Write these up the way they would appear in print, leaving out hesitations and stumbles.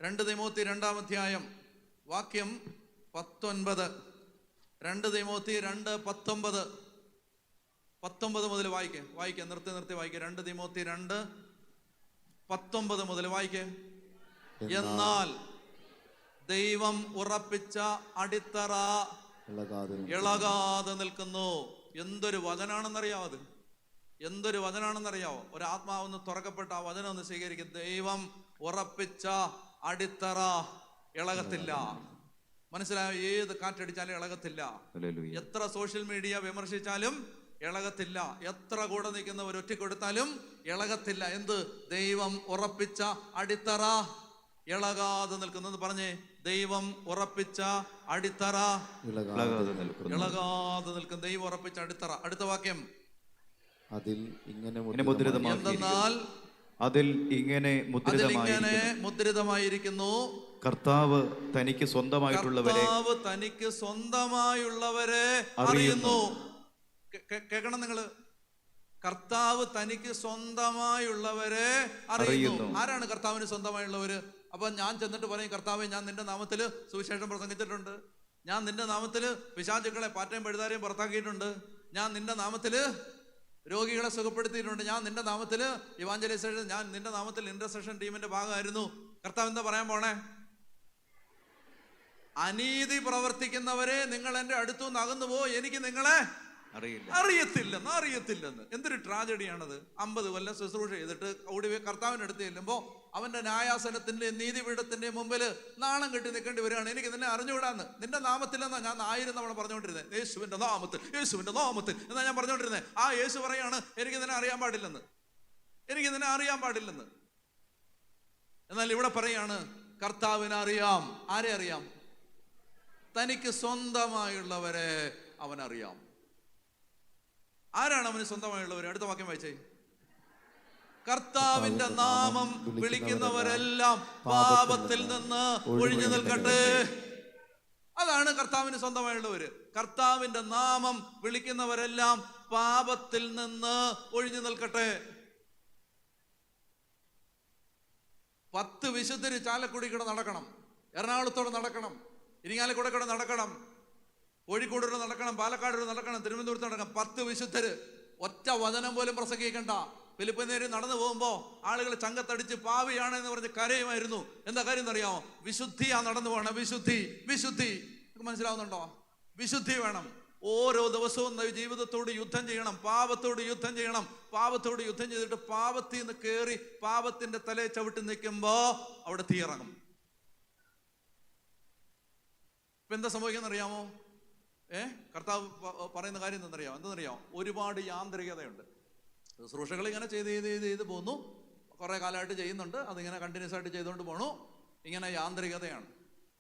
2 Timothy 2-ാം അധ്യായം വാക്യം 19. 2 Timothy 2:19 മുതൽ വായിക്കേ. നിർത്തി വായിക്കേ. 2 തിമോത്തി 2:19 മുതൽ വായിക്കേ. എന്നാൽ ദൈവം ഉറപ്പിച്ച അടിത്തറ ഇളകാതെ നിൽക്കുന്നു. എന്തൊരു വചനാണെന്നറിയാവോ അത്? എന്തൊരു വചനാണെന്നറിയാവോ? ഒരു ആത്മാവൊന്ന് തുറക്കപ്പെട്ട ആ വചനം ഒന്ന് സ്വീകരിക്കും. ദൈവം ഉറപ്പിച്ച അടിത്തറ ഇളകത്തില്ല. മനസ്സിലായോ? ഏത് കാറ്റടിച്ചാലും ഇളകത്തില്ല. എത്ര സോഷ്യൽ മീഡിയ വിമർശിച്ചാലും ഇളകത്തില്ല. എത്ര കൂടെ നിൽക്കുന്നവർ ഒറ്റക്കൊടുത്താലും ഇളകത്തില്ല. എന്ത്? ദൈവം ഉറപ്പിച്ച അടിത്തറ ഇളകാതെ നിൽക്കുന്നത്. പറഞ്ഞേ, ദൈവം ഉറപ്പിച്ച അടിത്തറ ഇളകാതെ നിൽക്കും. ദൈവം ഉറപ്പിച്ച അടിത്തറ. അടുത്ത വാക്യം, അതിൽ ഇങ്ങനെ എന്തെന്നാൽ അതിൽ ഇങ്ങനെ മുദ്രിതമായിരിക്കുന്നു, കർത്താവ് തനിക്ക് സ്വന്തമായുള്ളവരെ അറിയുന്നു. കേൾക്കണം നിങ്ങള്. കർത്താവ് തനിക്ക് സ്വന്തമായുള്ളവരെ അറിയുന്നു. ആരാണ് കർത്താവിന് സ്വന്തമായുള്ളവര്? അപ്പൊ ഞാൻ ചെന്നിട്ട് പറയും, കർത്താവേ, ഞാൻ നിന്റെ നാമത്തില് സുവിശേഷം പ്രസംഗിച്ചിട്ടുണ്ട്, ഞാൻ നിന്റെ നാമത്തില് പിശാചുക്കളെ പാറ്റയും പഴുതാരെയും പുറത്താക്കിയിട്ടുണ്ട്, ഞാൻ നിന്റെ നാമത്തില് രോഗികളെ സുഖപ്പെടുത്തിയിട്ടുണ്ട്, ഞാൻ നിന്റെ നാമത്തില് ഇവാഞ്ചലൈസേഷൻ, ഞാൻ നിന്റെ നാമത്തിൽ ഇന്റർസെഷൻ ടീമിന്റെ ഭാഗമായിരുന്നു. കർത്താവ് എന്താ പറയാൻ പോണേ? അനീതി പ്രവർത്തിക്കുന്നവരെ നിങ്ങൾ എന്റെ അടുത്തുനിന്ന് അകന്നു പോ, എനിക്ക് നിങ്ങളെ അറിയത്തില്ലെന്ന്. എന്തൊരു ട്രാജഡിയാണത്. 50 കൊല്ലം ശുശ്രൂഷ ചെയ്തിട്ട് ഓടിവേ കർത്താവിന്റെ അടുത്ത് ചെല്ലുമ്പോ അവന്റെ ന്യായാസനത്തിന്റെ നീതിപീഠത്തിന്റെ മുമ്പിൽ നാണം കെട്ടി നിൽക്കേണ്ടി വരികയാണ്. എനിക്ക് നിന്നെ അറിഞ്ഞുകൂടാന്ന്. നിന്റെ നാമത്തിലെന്നാ ഞാൻ 1000 തവണ പറഞ്ഞുകൊണ്ടിരുന്നത്. യേശുവിന്റെ നാമത്തിൽ എന്നാ ഞാൻ പറഞ്ഞുകൊണ്ടിരുന്നത്. ആ യേശു പറയാണ്, എനിക്ക് നിന്നെ അറിയാൻ പാടില്ലെന്ന്. എന്നാൽ ഇവിടെ പറയാണ്, കർത്താവിനെ അറിയാം. ആരെ അറിയാം? തനിക്ക് സ്വന്തമായുള്ളവരെ അവനറിയാം. ആരാണ് അവന് സ്വന്തമായുള്ളവർ? അടുത്ത വാക്യം വായിച്ചേ. കർത്താവിന്റെ നാമം വിളിക്കുന്നവരെല്ലാം പാപത്തിൽ നിന്ന് ഒഴിഞ്ഞു നിൽക്കട്ടെ. അതാണ് കർത്താവിന് സ്വന്തമായുള്ളവര്. കർത്താവിന്റെ നാമം വിളിക്കുന്നവരെല്ലാം പാപത്തിൽ നിന്ന് ഒഴിഞ്ഞു നിൽക്കട്ടെ. 10 വിശുദ്ധര് ചാലക്കുടി കൂടെ നടക്കണം, എറണാകുളത്തോടെ നടക്കണം, ഇരിങ്ങാലക്കുട കൂടെ നടക്കണം, കോഴിക്കോട് നടക്കണം, പാലക്കാട് നടക്കണം, തിരുവനന്തപുരത്ത് നടക്കണം. 10 വിശുദ്ധര് ഒറ്റ വചനം പോലും പ്രസംഗിക്കണ്ട. ഫിലിപ്പിനേര് നടന്നു പോകുമ്പോ ആളുകൾ ചങ്കത്തടിച്ച് പാവിയാണ് എന്ന് പറഞ്ഞ് കരയുമായിരുന്നു. എന്താ കാര്യം എന്നറിയാമോ? വിശുദ്ധിയാ നടന്നു പോകണം. വിശുദ്ധി മനസ്സിലാവുന്നുണ്ടോ? വിശുദ്ധി വേണം. ഓരോ ദിവസവും ജീവിതത്തോട് യുദ്ധം ചെയ്യണം, പാപത്തോട് യുദ്ധം ചെയ്തിട്ട് പാപത്തിൽ നിന്ന് കയറി പാപത്തിന്റെ തലയെ ചവിട്ടി നിൽക്കുമ്പോ അവിടെ തീയിറങ്ങും. ഇപ്പൊ എന്താ സംഭവിക്കാന്നറിയാമോ? കർത്താവ് പറയുന്ന കാര്യം എന്തെന്നറിയാമോ? ഒരുപാട് യാന്ത്രികതയുണ്ട്. ശുശ്രൂഷകൾ ഇങ്ങനെ ചെയ്ത് പോകുന്നു, കുറെ കാലമായിട്ട് ചെയ്യുന്നുണ്ട്, അതിങ്ങനെ കണ്ടിന്യൂസ് ആയിട്ട് ചെയ്തുകൊണ്ട് പോണു. ഇങ്ങനെ യാന്ത്രികതയാണ്.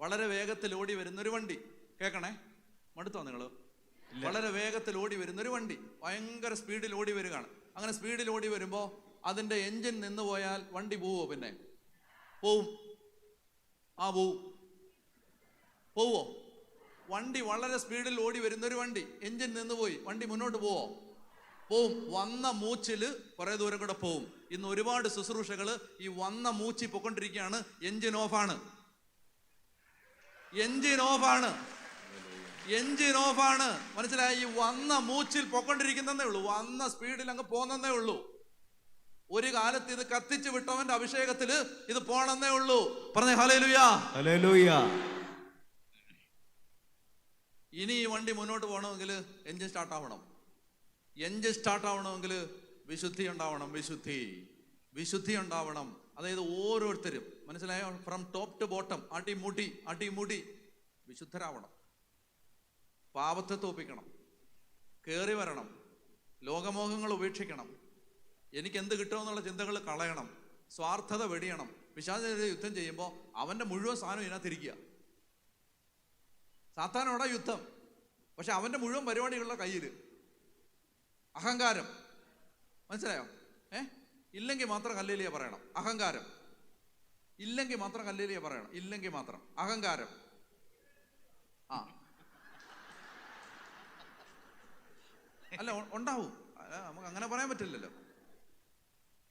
വളരെ വേഗത്തിൽ ഓടി വരുന്നൊരു വണ്ടി, കേൾക്കണേ, മടുത്തോ നിങ്ങള്? വളരെ വേഗത്തിൽ ഓടി വരുന്നൊരു വണ്ടി ഭയങ്കര സ്പീഡിൽ ഓടി വരികയാണ്. അങ്ങനെ സ്പീഡിൽ ഓടി വരുമ്പോ അതിന്റെ എൻജിൻ നിന്ന് പോയാൽ വണ്ടി പോവോ? പിന്നെ പോവും. പോവോ? വണ്ടി വളരെ സ്പീഡിൽ ഓടി വരുന്നൊരു വണ്ടി, എൻജിൻ നിന്ന് പോയി, വണ്ടി മുന്നോട്ട് പോവോ? പോവും. വന്ന മൂച്ചില് കുറെ ദൂരം കൂടെ പോവും. ഇന്ന് ഒരുപാട് ശുശ്രൂഷകള് ഈ വന്ന മൂച്ചി പൊക്കൊണ്ടിരിക്കുകയാണ്. എൻജിൻ ഓഫാണ്. മനസ്സിലായി? ഈ വന്ന മൂച്ചിൽ പൊക്കൊണ്ടിരിക്കുന്നതേ ഉള്ളൂ, വന്ന സ്പീഡിൽ അങ്ങ് പോന്നേ ഉള്ളൂ. ഒരു കാലത്ത് ഇത് കത്തിച്ചു വിട്ടവന്റെ അഭിഷേകത്തില് ഇത് പോണെന്നേ ഉള്ളൂ. പറഞ്ഞേ ഹല്ലേലൂയ. ഇനി ഈ വണ്ടി മുന്നോട്ട് പോകണമെങ്കിൽ എൻജിൻ സ്റ്റാർട്ട് ആവണമെങ്കിൽ വിശുദ്ധി ഉണ്ടാവണം. അതായത് ഓരോരുത്തരും, മനസ്സിലായോ? ഫ്രം ടോപ്പ് ടു ബോട്ടം അടിമുടി വിശുദ്ധരാവണം. പാപത്തെ തോപ്പിക്കണം, കയറി വരണം, ലോകമോഹങ്ങൾ ഉപേക്ഷിക്കണം, എനിക്ക് എന്ത് കിട്ടുമെന്നുള്ള ചിന്തകൾ കളയണം, സ്വാർത്ഥത വെടിയണം. പിശാചിനെതിരെ യുദ്ധം ചെയ്യുമ്പോൾ അവന്റെ മുഴുവൻ സാധനം ഇതിനകത്തിരിക്കുക. സാത്താനോടാ യുദ്ധം, പക്ഷെ അവന്റെ മുഴുവൻ പരിപാടികളുടെ കയ്യിൽ അഹങ്കാരം. മനസ്സിലായോ? ഇല്ലെങ്കിൽ മാത്രം ഹല്ലേലൂയ പറയണം. അഹങ്കാരം ഇല്ലെങ്കിൽ മാത്രം ഹല്ലേലൂയ പറയണം. ഇല്ലെങ്കിൽ മാത്രം അഹങ്കാരം. അല്ല, ഉണ്ടാവും. നമുക്ക് അങ്ങനെ പറയാൻ പറ്റില്ലല്ലോ.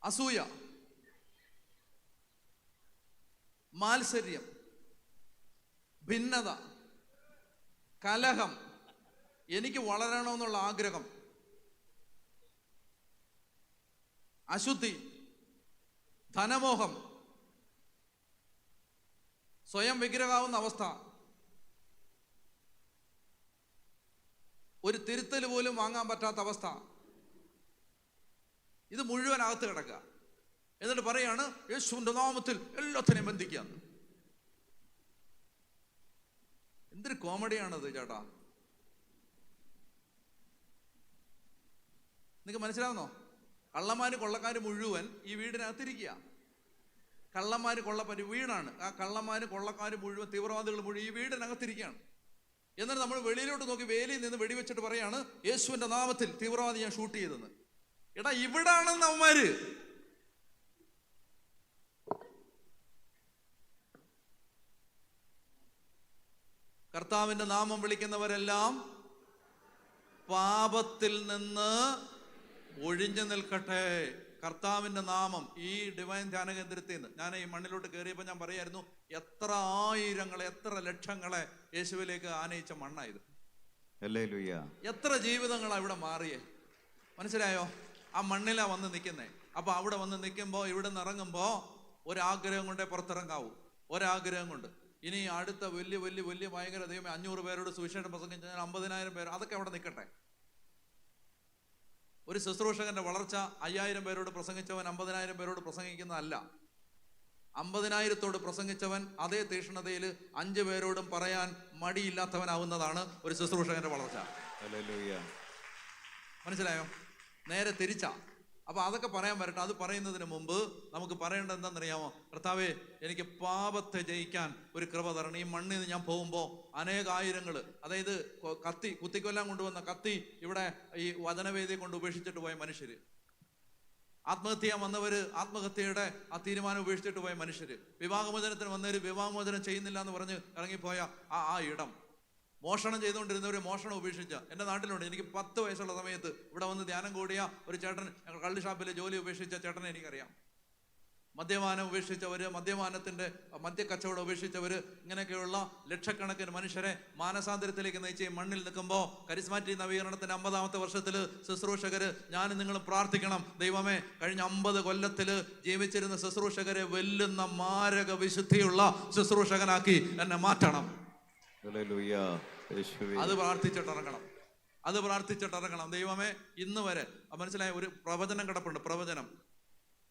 അസൂയ, മാത്സര്യം, ഭിന്നത, കലഹം, എനിക്ക് വളരണമെന്നുള്ള ആഗ്രഹം, അശുദ്ധി, ധനമോഹം, സ്വയം വിഗ്രഹാവുന്ന അവസ്ഥ, ഒരു തിരുത്തൽ പോലും വാങ്ങാൻ പറ്റാത്ത അവസ്ഥ, ഇത് മുഴുവൻ അകത്ത് കിടക്കുക. എന്നിട്ട് പറയാണ് യേശുവിന്റെ നാമത്തിൽ എല്ലാത്തിനെയും ബന്ധിക്കുക. എന്തൊരു കോമഡിയാണത് ചേട്ടാ. നിങ്ങൾക്ക് മനസ്സിലാവുന്നോ? കള്ളന്മാര് കൊള്ളക്കാര് മുഴുവൻ ഈ വീടിനകത്തിരിക്കുക. കള്ളന്മാര് കൊള്ളക്കാര് വീടാണ്. ആ കള്ളന്മാര് കൊള്ളക്കാര് മുഴുവൻ, തീവ്രവാദികൾ മുഴുവൻ ഈ വീടിനകത്തിരിക്കുകയാണ്. എന്നിട്ട് നമ്മൾ വെളിയിലോട്ട് നോക്കി വേലിയിൽ നിന്ന് വെടിവെച്ചിട്ട് പറയാണ് യേശുവിന്റെ നാമത്തിൽ തീവ്രവാദി ഞാൻ ഷൂട്ട് ചെയ്തെന്ന്. എടാ ഇവിടാണെന്ന് അവന്മാര്. കർത്താവിന്റെ നാമം വിളിക്കുന്നവരെല്ലാം പാപത്തിൽ നിന്ന് ഒഴിഞ്ഞു നിൽക്കട്ടെ. കർത്താവിന്റെ നാമം ഈ ഡിവൈൻ ധ്യാന കേന്ദ്രത്തിൽ നിന്ന് ഞാൻ ഈ മണ്ണിലോട്ട് കയറിയപ്പോൾ ഞാൻ പറയായിരുന്നു, എത്ര ആയിരങ്ങളെ, എത്ര ലക്ഷങ്ങളെ യേശുവിലേക്ക് ആനയിച്ച മണ്ണായത്. എത്ര ജീവിതങ്ങളാ ഇവിടെ മാറിയേ. മനസ്സിലായോ? ആ മണ്ണിലാ വന്ന് നിൽക്കുന്നേ. അപ്പൊ അവിടെ വന്ന് നിൽക്കുമ്പോ, ഇവിടെ നിന്ന് ഇറങ്ങുമ്പോ ഒരാഗ്രഹം കൊണ്ടേ പുറത്തിറങ്ങാവൂ. ഒരാഗ്രഹം കൊണ്ട്. ഇനി അടുത്ത വലിയ വലിയ വലിയ ഭയങ്കര ദൈവമേ 500 പേരോട് സുവിശേഷം പ്രസംഗിച്ചാൽ 50,000 പേര്, അതൊക്കെ അവിടെ നിൽക്കട്ടെ. ഒരു ശുശ്രൂഷകന്റെ വളർച്ച 5,000 പേരോട് പ്രസംഗിച്ചവൻ 50,000 പേരോട് പ്രസംഗിക്കുന്നതല്ല. 50,000-തോട് പ്രസംഗിച്ചവൻ അതേ തീക്ഷ്ണതയിൽ 5 പേരോടും പറയാൻ മടിയില്ലാത്തവനാവുന്നതാണ് ഒരു ശുശ്രൂഷകന്റെ വളർച്ച. മനസ്സിലായോ? നേരെ തിരിച്ചാ. അപ്പൊ അതൊക്കെ പറയാൻ വരട്ടെ. അത് പറയുന്നതിന് മുമ്പ് നമുക്ക് പറയേണ്ടത് എന്താണെന്നറിയാമോ? കർത്താവേ, എനിക്ക് പാപത്തെ ജയിക്കാൻ ഒരു കൃപ തരണം. ഈ മണ്ണിൽ നിന്ന് ഞാൻ പോകുമ്പോൾ അനേകായിരങ്ങള്, അതായത് കുത്തിക്കൊല്ലാൻ കൊണ്ടുവന്ന കത്തി ഇവിടെ ഈ വചനവേദിയെ കൊണ്ട് ഉപേക്ഷിച്ചിട്ട് പോയ മനുഷ്യര്, ആത്മഹത്യ വന്നവര് ആത്മഹത്യയുടെ ആ തീരുമാനം ഉപേക്ഷിച്ചിട്ട് പോയ മനുഷ്യര്, വിവാഹമോചനത്തിന് വന്നവര് വിവാഹമോചനം ചെയ്യുന്നില്ല എന്ന് പറഞ്ഞ് ഇറങ്ങിപ്പോയ ആ ഇടം, മോഷണം ചെയ്തുകൊണ്ടിരുന്നവർ മോഷണം ഉപേക്ഷിച്ച എൻ്റെ നാട്ടിലുണ്ട്. എനിക്ക് 10 വയസ്സുള്ള സമയത്ത് ഇവിടെ വന്ന് ധ്യാനം കൂടിയ ഒരു ചേട്ടൻ, ഞങ്ങൾ കള്ള് ഷാപ്പിലെ ജോലി ഉപേക്ഷിച്ച ചേട്ടനെ എനിക്കറിയാം. മദ്യപാനം ഉപേക്ഷിച്ചവര്, മദ്യക്കച്ചവടം ഉപേക്ഷിച്ചവര്, ഇങ്ങനെയൊക്കെയുള്ള ലക്ഷക്കണക്കിന് മനുഷ്യരെ മാനസാന്തരത്തിലേക്ക് നയിച്ച് മണ്ണിൽ നിൽക്കുമ്പോൾ കരിസ്മാറ്റിക് നവീകരണത്തിന്റെ 50-ാമത്തെ വർഷത്തിൽ ശുശ്രൂഷകര്, ഞാനും നിങ്ങളും പ്രാർത്ഥിക്കണം. ദൈവമേ, കഴിഞ്ഞ 50 കൊല്ലത്തില് ജീവിച്ചിരുന്ന ശുശ്രൂഷകരെ വെല്ലുന്ന മാരക വിശുദ്ധിയുള്ള ശുശ്രൂഷകനാക്കി എന്നെ മാറ്റണം. അത് പ്രാർത്ഥിച്ചിട്ടിറങ്ങണം. ദൈവമേ, ഇന്ന് വരെ മനസ്സിലായ ഒരു പ്രവചനം കിടപ്പുണ്ട്. പ്രവചനം,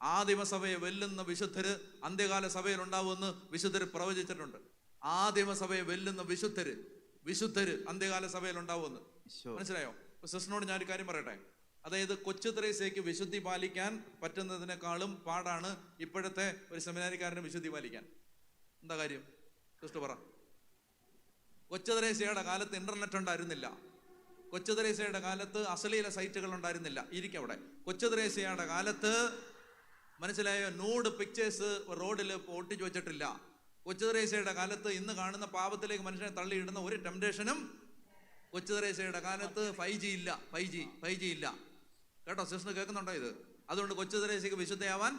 ആദിമസഭയെ വെല്ലുന്ന വിശുദ്ധര് അന്ത്യകാല സഭയിൽ ഉണ്ടാവുമെന്ന് വിശുദ്ധര് പ്രവചിച്ചിട്ടുണ്ട്. ആദിമസഭയെ വെല്ലുന്ന വിശുദ്ധര് അന്ത്യകാല സഭയിൽ ഉണ്ടാവുമെന്ന്. മനസ്സിലായോ? സിസ്റ്ററിനോട് ഞാനൊരു കാര്യം പറയട്ടെ. അതായത് കൊച്ചു ത്രേസ്യയ്ക്ക് വിശുദ്ധി പാലിക്കാൻ പറ്റുന്നതിനേക്കാളും പാടാണ് ഇപ്പോഴത്തെ ഒരു സെമിനാരിക്കാരന് വിശുദ്ധി പാലിക്കാൻ. എന്താ കാര്യം? സിസ്റ്റർ പറ. കൊച്ചു ത്രേസ്യയുടെ കാലത്ത് ഇന്റർനെറ്റ് ഉണ്ടായിരുന്നില്ല. കൊച്ചു ത്രേസ്യയുടെ കാലത്ത് അശ്ലീല സൈറ്റുകൾ ഉണ്ടായിരുന്നില്ല. ഇരിക്കവിടെ. കൊച്ചു ത്രേസ്യയുടെ കാലത്ത് മനസ്സിലായോ, നൂഡ് പിക്ചേഴ്സ് റോഡിൽ ഒട്ടിച്ചു വെച്ചിട്ടില്ല. കൊച്ചു ത്രേസ്യയുടെ കാലത്ത് ഇന്ന് കാണുന്ന പാപത്തിലേക്ക് മനുഷ്യനെ തള്ളിയിടുന്ന ഒരു ടെംപ്ടേഷനും കൊച്ചു ത്രേസ്യയുടെ കാലത്ത് 5G ഇല്ല. 5G ഇല്ല കേട്ടോ. സിസ്റ്റർ കേൾക്കുന്നുണ്ടോ ഇത്? അതുകൊണ്ട് കൊച്ചു ത്രേസ്യക്ക് വിശുദ്ധയാവാൻ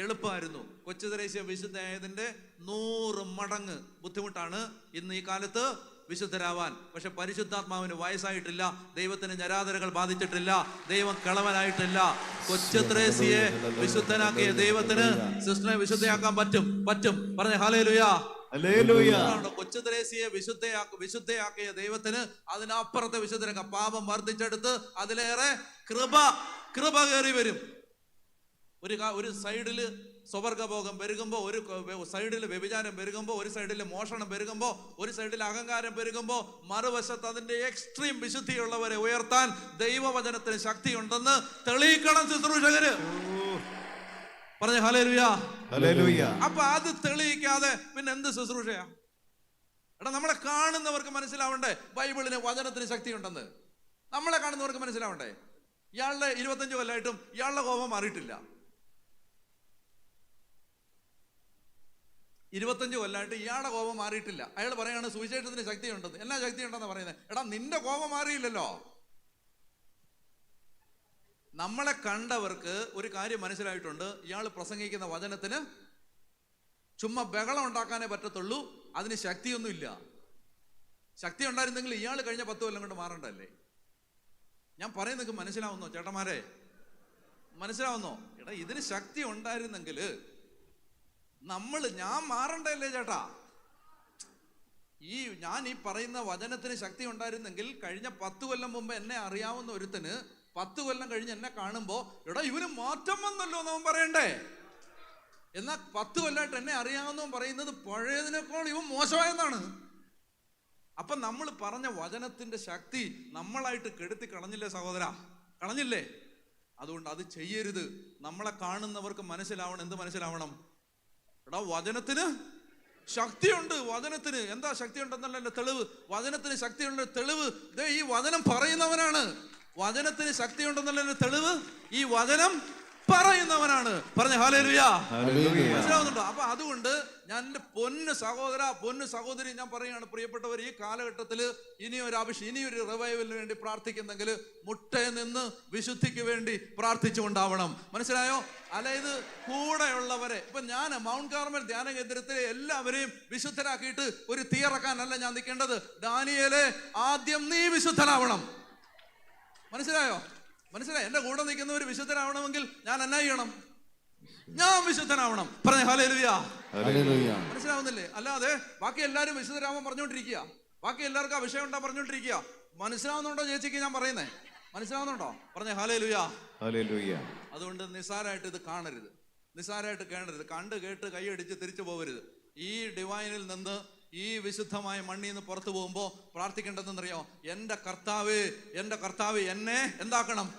എളുപ്പമായിരുന്നു. കൊച്ചു ത്രേസ്യ വിശുദ്ധയായതിന്റെ 100 മടങ്ങ് ബുദ്ധിമുട്ടാണ് ഇന്ന് ഈ കാലത്ത് വിശുദ്ധരാവാൻ. പക്ഷെ പരിശുദ്ധാത്മാവിന് വയസ്സായിട്ടില്ല, ദൈവത്തിന് ഞരാതരകൾ ബാധിച്ചിട്ടില്ല, ദൈവം കളവനായിട്ടില്ല. കൊച്ചു ത്രേസ്യയെ വിശുദ്ധനാക്കിയ ദൈവത്തിന് സിസ്റ്ററിനെ വിശുദ്ധയാക്കാൻ പറ്റും. പറഞ്ഞേ ഹല്ലേലൂയ. കൊച്ചു ത്രേസ്യയെ വിശുദ്ധയാക്കിയ ദൈവത്തിന് അതിനപ്പുറത്തെ വിശുദ്ധരാക്കാം. പാപം വർദ്ധിച്ചെടുത്ത് അതിലേറെ കൃപ കയറി വരും. ഒരു സൈഡില് സ്വവർഗഭോഗം പെരുകുമ്പോ, ഒരു സൈഡിൽ വ്യഭിചാരം പെരുകുമ്പോ, ഒരു സൈഡിൽ മോഷണം പെരുകുമ്പോ, ഒരു സൈഡിൽ അഹങ്കാരം പെരുകുമ്പോ, മറുവശത്ത് അതിന്റെ എക്സ്ട്രീം വിശുദ്ധിയുള്ളവരെ ഉയർത്താൻ ദൈവവചനത്തിന് ശക്തിയുണ്ടെന്ന് തെളിയിക്കണം ശുശ്രൂഷകര്. പറഞ്ഞ ഹല്ലേലൂയ. അപ്പൊ അത് തെളിയിക്കാതെ പിന്നെ എന്ത് ശുശ്രൂഷയാ? എടാ, നമ്മളെ കാണുന്നവർക്ക് മനസ്സിലാവണ്ടേ ബൈബിളിന് വചനത്തിന് ശക്തിയുണ്ടെന്ന്. നമ്മളെ കാണുന്നവർക്ക് മനസ്സിലാവണ്ടേ. ഇയാളുടെ 25 കൊല്ലമായിട്ടും ഇയാളുടെ കോപം മാറിയിട്ടില്ല. 25 കൊല്ലമായിട്ട് ഇയാളുടെ കോപം മാറിയിട്ടില്ല. അയാൾ പറയാണ് സുവിശേഷത്തിന് ശക്തിയുണ്ടെന്ന്. എന്നാ ശക്തിയുണ്ടെന്ന് പറയുന്നത്? എടാ, നിന്റെ കോപം മാറിയില്ലല്ലോ. നമ്മളെ കണ്ടവർക്ക് ഒരു കാര്യം മനസ്സിലായിട്ടുണ്ട്, ഇയാൾ പ്രസംഗിക്കുന്ന വചനത്തിന് ചുമ്മാ ബഹളം ഉണ്ടാക്കാനേ പറ്റത്തുള്ളൂ. അതിന് ശക്തിയൊന്നുമില്ല. ശക്തി ഉണ്ടായിരുന്നെങ്കിൽ ഇയാൾ കഴിഞ്ഞ 10 കൊല്ലം കൊണ്ട് മാറണ്ടല്ലേ? ഞാൻ പറയുന്നത് മനസ്സിലാവുന്നോ ചേട്ടന്മാരെ? മനസ്സിലാവുന്നോ? എടാ, ഇതിന് ശക്തി ഉണ്ടായിരുന്നെങ്കിൽ ഞാൻ മാറണ്ടല്ലേ ചേട്ടാ? ഞാൻ ഈ പറയുന്ന വചനത്തിന് ശക്തി ഉണ്ടായിരുന്നെങ്കിൽ കഴിഞ്ഞ 10 കൊല്ലം മുമ്പ് എന്നെ അറിയാവുന്ന ഒരുത്തന് 10 കൊല്ലം കഴിഞ്ഞ് എന്നെ കാണുമ്പോ എടാ ഇവന് മാറ്റം വന്നല്ലോ എന്നവൻ പറയണ്ടേ? എന്നാൽ 10 കൊല്ലമായിട്ട് എന്നെ അറിയാവുന്നവൻ പറയുന്നത് പഴയതിനേക്കാൾ ഇവൻ മോശമായെന്നാണ്. അപ്പൊ നമ്മൾ പറഞ്ഞ വചനത്തിന്റെ ശക്തി നമ്മളായിട്ട് കെടുത്തി കളഞ്ഞില്ലേ സഹോദര? കളഞ്ഞില്ലേ? അതുകൊണ്ട് അത് ചെയ്യരുത്. നമ്മളെ കാണുന്നവർക്ക് മനസ്സിലാവണം. എന്ത് മനസ്സിലാവണം? എടാ, വചനത്തിന് ശക്തിയുണ്ട്. വചനത്തിന് എന്താ ശക്തി ഉണ്ടെന്നല്ല തെളിവ്. വചനത്തിന് ശക്തിയുള്ള തെളിവ് ദേ ഈ വചനം പറയുന്നവനാണ്. വചനത്തിന് ശക്തി ഉണ്ടെന്നല്ല തെളിവ് ഈ വചനം പറയുന്നവനാണ്. പറഞ്ഞ ഹല്ലേലൂയ. മനസ്സിലാവുന്നുണ്ടോ? അപ്പൊ അതുകൊണ്ട് ഞാൻ എൻ്റെ പൊന്നു സഹോദര, പൊന്നു സഹോദരി, ഞാൻ പറയുകയാണ്, പ്രിയപ്പെട്ടവർ, ഈ കാലഘട്ടത്തിൽ ഇനിയൊരു റിവൈവലിന് വേണ്ടി പ്രാർത്ഥിക്കുന്നെങ്കിൽ മുട്ടയിൽ നിന്ന് വിശുദ്ധിക്ക് വേണ്ടി പ്രാർത്ഥിച്ചുകൊണ്ടാവണം. മനസ്സിലായോ? അതായത് കൂടെയുള്ളവരെ, ഇപ്പൊ ഞാൻ മൗണ്ട് കാർമൽ ധ്യാന കേന്ദ്രത്തിലെ എല്ലാവരെയും വിശുദ്ധരാക്കിയിട്ട് ഒരു തീയിറക്കാനല്ല ഞാൻ നിൽക്കേണ്ടത്. ദാനിയേലേ, ആദ്യം നീ വിശുദ്ധനാവണം. മനസ്സിലായോ? മനസ്സിലായി? എന്റെ കൂടെ നിൽക്കുന്നവർ വിശുദ്ധരാവണമെങ്കിൽ ഞാൻ എന്നാ ചെയ്യണം? ഞാൻ വിശുദ്ധനാവണം. പറഞ്ഞ ഹല്ലേലൂയ. മനസ്സിലാവുന്നില്ലേ? അല്ലാതെ ബാക്കി എല്ലാവരും വിശുദ്ധരാമൻ പറഞ്ഞുകൊണ്ടിരിക്കുക, ബാക്കി എല്ലാവർക്കും ആ വിഷയം ഉണ്ടാ പറഞ്ഞുകൊണ്ടിരിക്കുക. മനസ്സിലാവുന്നുണ്ടോ ചേച്ചിക്ക് ഞാൻ പറയുന്നേ? മനസ്സിലാവുന്നുണ്ടോ? പറഞ്ഞ ഹല്ലേലൂയ. അതുകൊണ്ട് നിസ്സാരമായിട്ട് ഇത് കാണരുത്, നിസ്സാരമായിട്ട് കാണരുത്. കണ്ട് കേട്ട് കൈയടിച്ച് തിരിച്ചു പോകരുത്. ഈ ഡിവൈനിൽ നിന്ന്, ഈ വിശുദ്ധമായ മണ്ണിൽ നിന്ന് പുറത്തു പോകുമ്പോൾ പ്രാർത്ഥിക്കേണ്ടതെന്നറിയോ? എൻ്റെ കർത്താവ് എന്നെ എന്താക്കണം?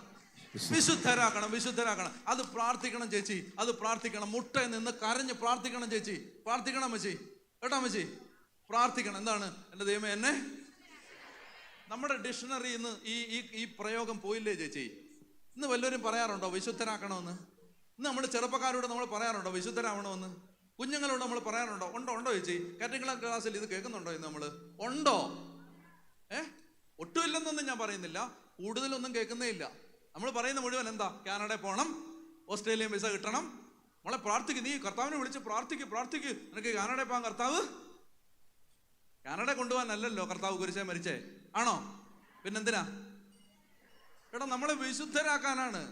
വിശുദ്ധരാക്കണം, വിശുദ്ധരാക്കണം. അത് പ്രാർത്ഥിക്കണം ചേച്ചി, അത് പ്രാർത്ഥിക്കണം. മുട്ടയിൽ നിന്ന് കരഞ്ഞ് പ്രാർത്ഥിക്കണം ചേച്ചി, പ്രാർത്ഥിക്കണം അമ്മച്ചി, കേട്ടോ അമ്മച്ചി, പ്രാർത്ഥിക്കണം. എന്താണ്? എൻ്റെ ദൈവമേ എന്നെ. നമ്മുടെ ഡിക്ഷണറിയിൽ നിന്ന് ഈ പ്രയോഗം പോയില്ലേ ചേച്ചി? ഇന്ന് വല്ലവരും പറയാറുണ്ടോ വിശുദ്ധരാക്കണമെന്ന്? ഇന്ന് നമ്മുടെ ചെറുപ്പക്കാരോട് നമ്മൾ പറയാറുണ്ടോ വിശുദ്ധരാവണമെന്ന്? കുഞ്ഞുങ്ങളോട് നമ്മൾ പറയാറുണ്ടോ? ഉണ്ടോ ചേച്ചി? കാറ്ററിംഗ് ക്ലാസ്സിൽ ഇത് കേൾക്കുന്നുണ്ടോ ഇന്ന് നമ്മൾ? ഉണ്ടോ? ഒട്ടുമില്ലെന്നൊന്നും ഞാൻ പറയുന്നില്ല, കൂടുതലൊന്നും കേൾക്കുന്നേ ഇല്ല. നമ്മൾ പറയുന്ന മുഴുവൻ എന്താ? കാനഡയിൽ പോകണം, ഓസ്ട്രേലിയൻ വിസ കിട്ടണം. നമ്മളെ പ്രാർത്ഥിക്കും, നീ കർത്താവിനെ വിളിച്ച് പ്രാർത്ഥിക്ക്, നിനക്ക് കാനഡയിൽ പോകാൻ. കാനഡ കൊണ്ടുപോകാനല്ലല്ലോ കർത്താവ് കുരിശേ മരിച്ചേ, ആണോ? പിന്നെന്തിനാ? എടാ, നമ്മളെ വിശുദ്ധരാക്കാനാണ്,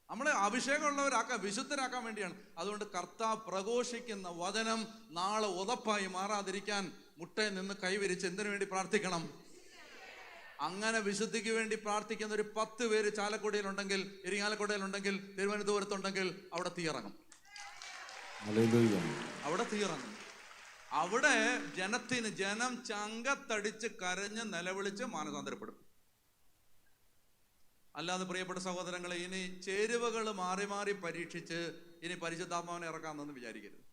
നമ്മളെ അഭിഷേകമുള്ളവരാക്കാൻ, വിശുദ്ധരാക്കാൻ വേണ്ടിയാണ്. അതുകൊണ്ട് കർത്താവ് പ്രഘോഷിക്കുന്ന വചനം നാളെ ഉതപ്പായി മാറാതിരിക്കാൻ മുട്ടയിൽ നിന്ന് കൈവരിച്ച് എന്തിനു വേണ്ടി പ്രാർത്ഥിക്കണം? അങ്ങനെ വിശുദ്ധിക്ക് വേണ്ടി പ്രാർത്ഥിക്കുന്ന ഒരു 10 പേര് ചാലക്കുടിയിലുണ്ടെങ്കിൽ, ഇരിങ്ങാലക്കുടയിലുണ്ടെങ്കിൽ, തിരുവനന്തപുരത്തുണ്ടെങ്കിൽ അവിടെ തീയിറങ്ങും. അവിടെ തീയിറങ്ങും. അവിടെ ജനം ചങ്കത്തടിച്ച് കരഞ്ഞ് നിലവിളിച്ച് മാനസാന്തരപ്പെടും. അല്ലാതെ പ്രിയപ്പെട്ട സഹോദരങ്ങളെ, ഇനി ചേരുവകൾ മാറി മാറി പരീക്ഷിച്ച് ഇനി പരിശുദ്ധാത്മാവിനെ ഇറക്കാമെന്നൊന്നും വിചാരിക്കരുത്.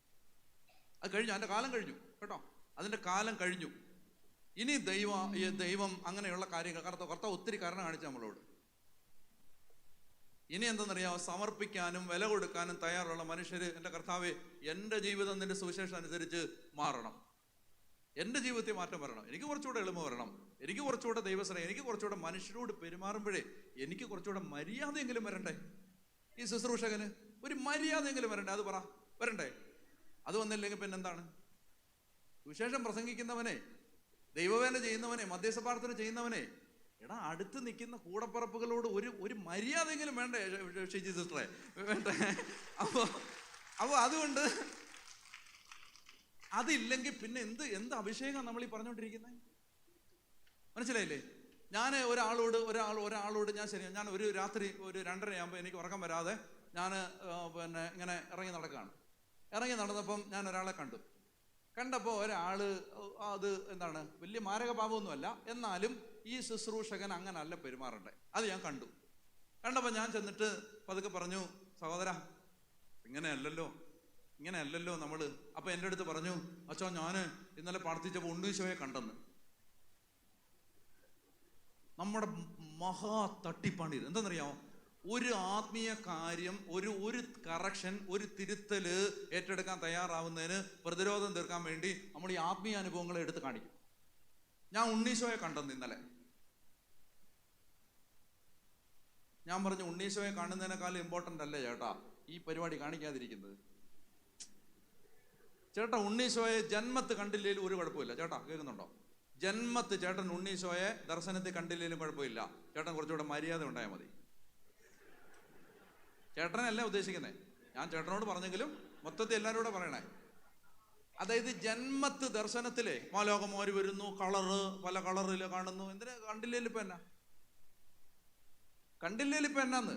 അത് കഴിഞ്ഞു, അതിൻ്റെ കാലം കഴിഞ്ഞു കേട്ടോ, അതിൻ്റെ കാലം കഴിഞ്ഞു. ഇനി ദൈവം അങ്ങനെയുള്ള കാര്യങ്ങൾ കർത്താവ് ഒത്തിരി കാരണം കാണിച്ചു നമ്മളോട്. ഇനി എന്തെന്നറിയാമോ? സമർപ്പിക്കാനും വില കൊടുക്കാനും തയ്യാറുള്ള മനുഷ്യർ, എൻ്റെ കർത്താവേ, എൻ്റെ ജീവിതം നിന്റെ സുവിശേഷം അനുസരിച്ച് മാറണം, എൻ്റെ ജീവിതത്തിൽ മാറ്റം വരണം, എനിക്ക് കുറച്ചുകൂടെ എളിമ വരണം, എനിക്ക് കുറച്ചുകൂടെ ദൈവസ്നേഹം, എനിക്ക് കുറച്ചുകൂടെ മനുഷ്യരോട് പെരുമാറുമ്പോഴേ എനിക്ക് കുറച്ചുകൂടെ മര്യാദയെങ്കിലും വരണ്ടേ? ഈ ശുശ്രൂഷകന് ഒരു മര്യാദയെങ്കിലും വരണ്ടേ? അത് വരണ്ടേ? അത് വന്നില്ലെങ്കിൽ പിന്നെന്താണ്? സുവിശേഷം പ്രസംഗിക്കുന്നവനെ, ദൈവവേല ചെയ്യുന്നവനെ, മധ്യസ്ഥ പ്രാർത്ഥന ചെയ്യുന്നവനെ, എടാ, അടുത്ത് നിൽക്കുന്ന കൂടപ്പറപ്പുകളോട് ഒരു മര്യാദയെങ്കിലും വേണ്ടേ ഷിജി സിസ്റ്ററെ? വേണ്ടേ? അപ്പോൾ അതുകൊണ്ട് അതില്ലെങ്കിൽ പിന്നെ എന്ത് അഭിഷേകം നമ്മൾ ഈ പറഞ്ഞുകൊണ്ടിരിക്കുന്നത്? മനസ്സിലായില്ലേ? ഞാൻ ഒരാളോട് ഞാൻ ഒരു രാത്രി ഒരു 2:30 എനിക്ക് ഉറക്കം വരാതെ ഞാൻ ഇങ്ങനെ ഇറങ്ങി നടന്നപ്പം ഞാൻ ഒരാളെ കണ്ടപ്പോൾ ഒരാള്, അത് എന്താണ്, വലിയ മാരക പാപമൊന്നുമല്ല, എന്നാലും ഈ ശുശ്രൂഷകൻ അങ്ങനല്ല പെരുമാറണ്ടേ, അത് ഞാൻ കണ്ടപ്പോൾ ഞാൻ ചെന്നിട്ട് പതുക്കെ പറഞ്ഞു, സഹോദരാ, ഇങ്ങനെയല്ലല്ലോ നമ്മള്. അപ്പൊ എൻ്റെ അടുത്ത് പറഞ്ഞു, അച്ഛാ, ഞാൻ ഇന്നലെ പ്രാർത്ഥിച്ചപ്പോൾ ഉണ്ണീശോയെ കണ്ടെന്ന്. നമ്മുടെ മഹാ തട്ടിപ്പാണിത്. എന്താണെന്നറിയാമോ? ഒരു ആത്മീയ കാര്യം, ഒരു കറക്ഷൻ, ഒരു തിരുത്തല് ഏറ്റെടുക്കാൻ തയ്യാറാവുന്നതിന്, പ്രതിരോധം തീർക്കാൻ വേണ്ടി നമ്മൾ ഈ ആത്മീയ അനുഭവങ്ങളെ എടുത്ത് കാണിക്കും. ഞാൻ ഉണ്ണീശോയെ കണ്ടെന്ന് ഇന്നലെ. ഞാൻ പറഞ്ഞു, ഉണ്ണീശോയെ കാണുന്നതിനേക്കാളും ഇമ്പോർട്ടൻ്റ് അല്ലേ ചേട്ടാ ഈ പരിപാടി കാണിക്കാതിരിക്കുന്നത്? ചേട്ടാ ഉണ്ണീശോയെ ജന്മത്ത് കണ്ടില്ലേലും ഒരു കുഴപ്പമില്ല. ചേട്ടാ കേൾക്കുന്നുണ്ടോ? ജന്മത്ത് ചേട്ടൻ ഉണ്ണീശോയെ ദർശനത്തിൽ കണ്ടില്ലേലും കുഴപ്പമില്ല. ചേട്ടൻ കുറച്ചുകൂടെ മര്യാദ ഉണ്ടായാൽ മതി. ചേട്ടനല്ല ഉദ്ദേശിക്കുന്നേ, ഞാൻ ചേട്ടനോട് പറഞ്ഞെങ്കിലും മൊത്തത്തിൽ എല്ലാവരും കൂടെ പറയണേ. അതായത് ജന്മത്ത് ദർശനത്തിലെ മാലോകന്മാര് വരുന്നു, കളറ് പല കളറിൽ കാണുന്നു. എന്തിനാ കണ്ടില്ലേലിപ്പോ എന്നാ? കണ്ടില്ലേലിപ്പോ എന്നാന്ന്?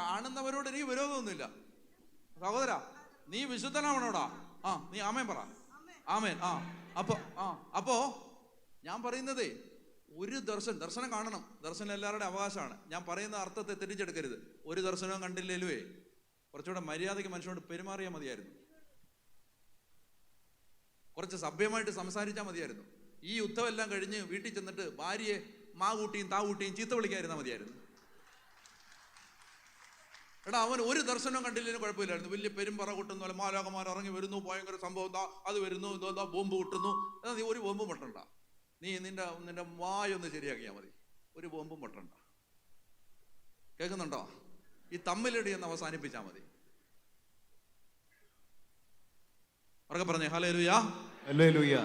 കാണുന്നവരോട് എനിക്ക് വിരോധമൊന്നുമില്ല. സഹോദരാ, നീ വിശുദ്ധനാവണോടാ? നീ ആമേൻ പറ. ആമേൻ. അപ്പോ ഞാൻ പറയുന്നതേ, ഒരു ദർശനം കാണണം. ദർശനം എല്ലാവരുടെ അവകാശമാണ്. ഞാൻ പറയുന്ന അർത്ഥത്തെ തെറ്റിച്ചെടുക്കരുത്. ഒരു ദർശനവും കണ്ടില്ലേലുവേ കുറച്ചുകൂടെ മര്യാദയ്ക്ക് മനുഷ്യനോട് പെരുമാറിയാൽ മതിയായിരുന്നു. കുറച്ച് സഭ്യമായിട്ട് സംസാരിച്ചാൽ മതിയായിരുന്നു. ഈ യുദ്ധമെല്ലാം കഴിഞ്ഞ് വീട്ടിൽ ചെന്നിട്ട് ഭാര്യയെ മാകൂട്ടിയും താകൂട്ടിയും ചീത്ത വിളിക്കാതിരുന്നാൽ മതിയായിരുന്നു. എടാ, അവൻ ഒരു ദർശനം കണ്ടില്ലേലും കുഴപ്പമില്ലായിരുന്നു. വലിയ പെരുമ്പറ കൂട്ടുന്നു, അല്ല മാലാകമാർ ഇറങ്ങി വരുന്നു, ഭയങ്കര സംഭവം, അത് വരുന്നു, ഇതെന്താ ബോംബ് പൊട്ടുന്നു. എന്നാ നീ ഒരു ബോംബും പൊട്ടണ്ട. നീ നിന്റെ വായൊന്ന് ശരിയാക്കിയാൽ മതി. ഒരു ബോംബും പൊട്ടണ്ട. കേൾക്കുന്നുണ്ടോ? ഈ തമ്മിലടി എന്ന് അവസാനിപ്പിച്ചാൽ മതി. ഉറക്കെ പറഞ്ഞേ ഹല്ലേലൂയ. ഹല്ലേലൂയ.